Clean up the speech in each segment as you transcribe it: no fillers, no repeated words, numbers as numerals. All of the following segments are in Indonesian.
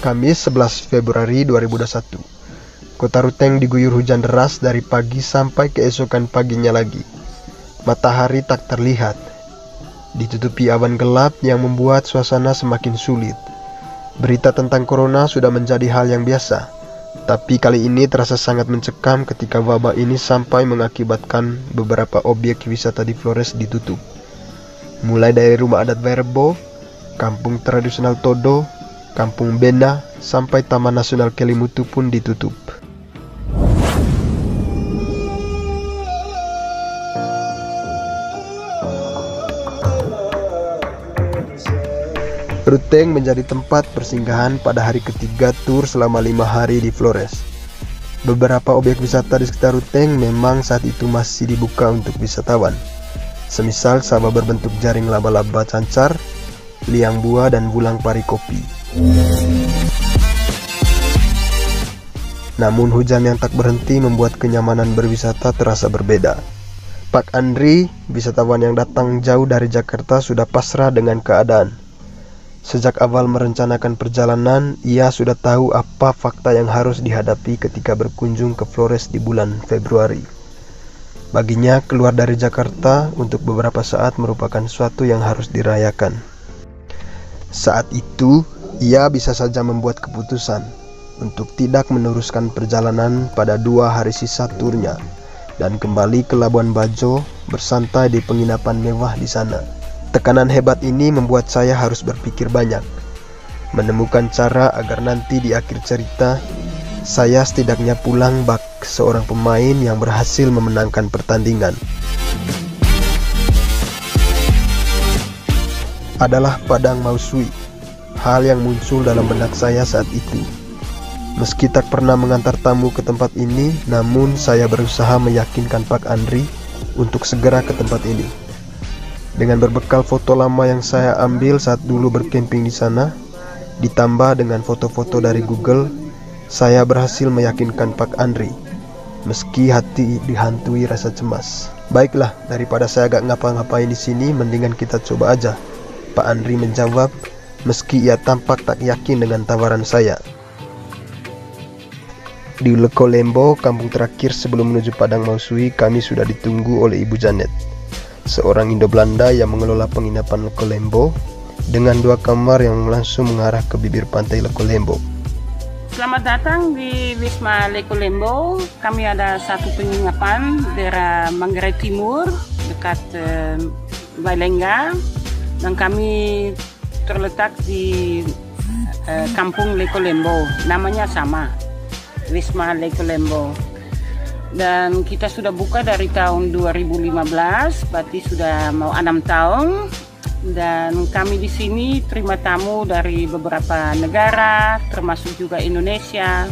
Kamis 11 Februari 2021. Kota Ruteng diguyur hujan deras dari pagi sampai keesokan paginya lagi. Matahari tak terlihat, ditutupi awan gelap yang membuat suasana semakin sulit. Berita tentang corona sudah menjadi hal yang biasa, tapi kali ini terasa sangat mencekam ketika wabah ini sampai mengakibatkan beberapa objek wisata di Flores ditutup. Mulai dari rumah adat Verbo, kampung tradisional Todo, kampung Bena, sampai Taman Nasional Kelimutu pun ditutup. Ruteng menjadi tempat persinggahan pada hari ketiga tur selama 5 hari di Flores. Beberapa objek wisata di sekitar Ruteng memang saat itu masih dibuka untuk wisatawan. Semisal sawah berbentuk jaring laba-laba cancar, liang buah, dan bulang pari kopi. Namun hujan yang tak berhenti membuat kenyamanan berwisata terasa berbeda. Pak Andri, wisatawan yang datang jauh dari Jakarta, sudah pasrah dengan keadaan. Sejak awal merencanakan perjalanan, ia sudah tahu apa fakta yang harus dihadapi ketika berkunjung ke Flores di bulan Februari. Baginya, keluar dari Jakarta untuk beberapa saat merupakan suatu yang harus dirayakan. Saat itu, ia bisa saja membuat keputusan untuk tidak meneruskan perjalanan pada 2 hari sisa turnya dan kembali ke Labuan Bajo bersantai di penginapan mewah di sana. Tekanan hebat ini membuat saya harus berpikir banyak, menemukan cara agar nanti di akhir cerita saya setidaknya pulang bak seorang pemain yang berhasil memenangkan pertandingan. Adalah Padang Mausui, hal yang muncul dalam benak saya saat itu. Meski tak pernah mengantar tamu ke tempat ini, namun saya berusaha meyakinkan Pak Andri untuk segera ke tempat ini. Dengan berbekal foto lama yang saya ambil saat dulu berkemping di sana, ditambah dengan foto-foto dari Google, saya berhasil meyakinkan Pak Andri, meski hati dihantui rasa cemas. Baiklah, daripada saya gak ngapa-ngapain di sini, mendingan kita coba aja, Pak Andri menjawab, meski ia tampak tak yakin dengan tawaran saya. Di Lekolembo, kampung terakhir sebelum menuju Padang Mausui, kami sudah ditunggu oleh Ibu Janet, seorang Indo-Belanda yang mengelola penginapan Lekolembo dengan 2 kamar yang langsung mengarah ke bibir pantai Lekolembo. Selamat datang di Wisma Lekolembo. Kami ada satu penginapan daerah Manggarai Timur dekat Bailengga, dan kami terletak di kampung Lekolembo. Namanya sama, Wisma Lekolembo. Dan kita sudah buka dari tahun 2015, berarti sudah mau 6 tahun. Dan kami di sini terima tamu dari beberapa negara, termasuk juga Indonesia.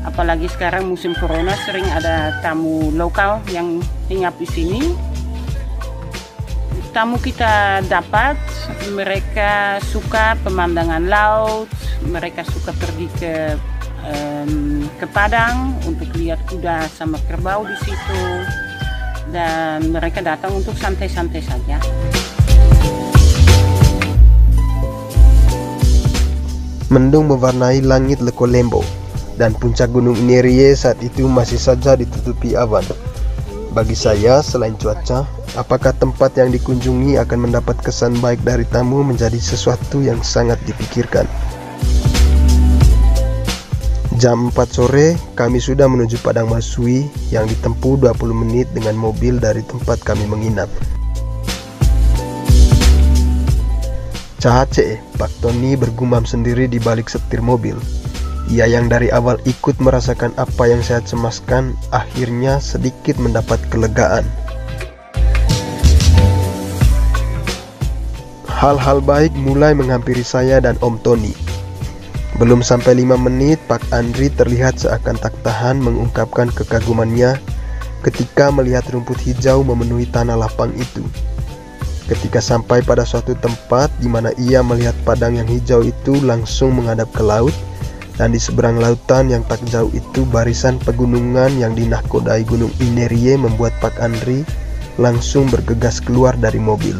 Apalagi sekarang musim corona, sering ada tamu lokal yang hinggap di sini. Tamu kita dapat, mereka suka pemandangan laut, mereka suka pergi ke Padang untuk lihat kuda sama kerbau di situ, dan mereka datang untuk santai-santai saja. Mendung mewarnai langit Lekolembo, dan puncak gunung Inerie saat itu masih saja ditutupi awan. Bagi saya, selain cuaca, apakah tempat yang dikunjungi akan mendapat kesan baik dari tamu menjadi sesuatu yang sangat dipikirkan. Jam 4 sore, kami sudah menuju Padang Mausui yang ditempuh 20 menit dengan mobil dari tempat kami menginap. Cahace, Pak Tony bergumam sendiri di balik setir mobil. Ia yang dari awal ikut merasakan apa yang saya cemaskan, akhirnya sedikit mendapat kelegaan. Hal-hal baik mulai menghampiri saya dan Om Tony. Belum sampai 5 menit, Pak Andri terlihat seakan tak tahan mengungkapkan kekagumannya ketika melihat rumput hijau memenuhi tanah lapang itu. Ketika sampai pada suatu tempat di mana ia melihat padang yang hijau itu langsung menghadap ke laut, dan di seberang lautan yang tak jauh itu barisan pegunungan yang dinahkodai Gunung Inerie membuat Pak Andri langsung bergegas keluar dari mobil.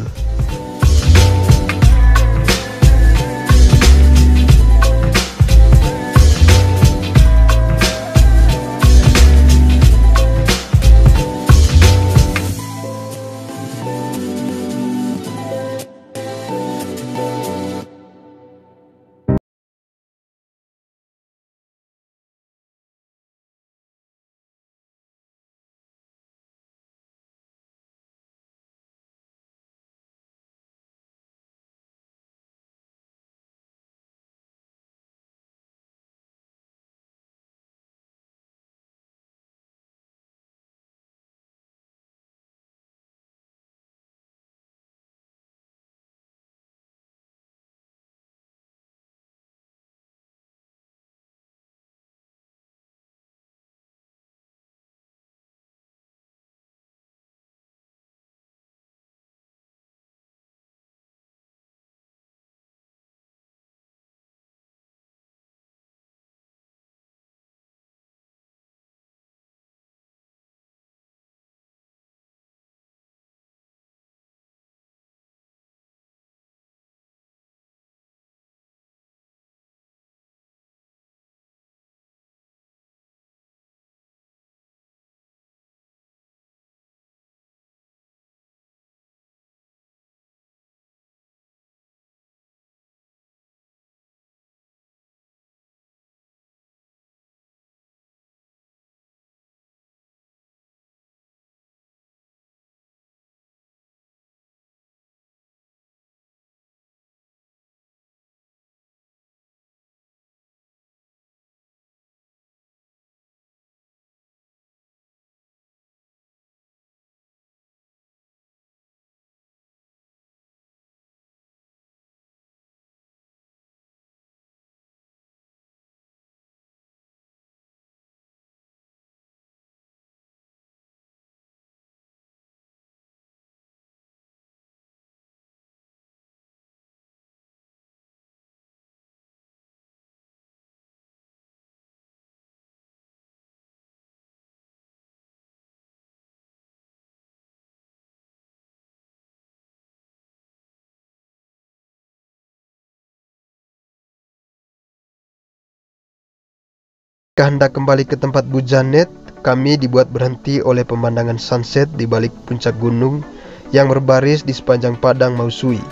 Ketika hendak kembali ke tempat Bu Janet, kami dibuat berhenti oleh pemandangan sunset di balik puncak gunung yang berbaris di sepanjang padang Mausui.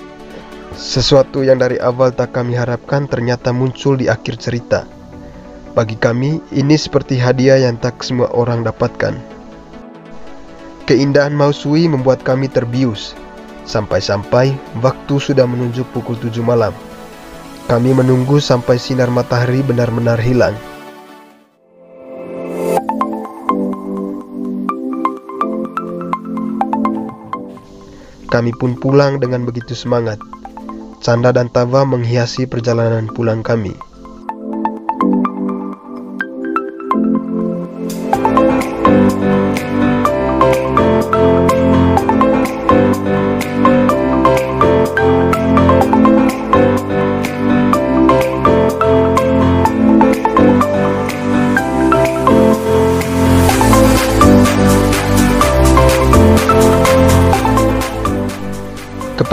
Sesuatu yang dari awal tak kami harapkan ternyata muncul di akhir cerita. Bagi kami, ini seperti hadiah yang tak semua orang dapatkan. Keindahan Mausui membuat kami terbius. Sampai-sampai waktu sudah menunjuk pukul 7 malam. Kami menunggu sampai sinar matahari benar-benar hilang. Kami pun pulang dengan begitu semangat. Canda dan tawa menghiasi perjalanan pulang kami.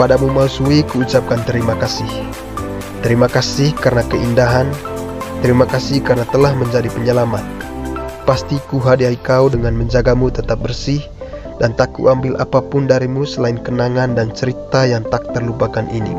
Kepadamu Mausui kuucapkan terima kasih. Terima kasih karena keindahan. Terima kasih karena telah menjadi penyelamat. Pasti ku hadiahi kau dengan menjagamu tetap bersih, dan tak ku ambil apapun darimu selain kenangan dan cerita yang tak terlupakan ini.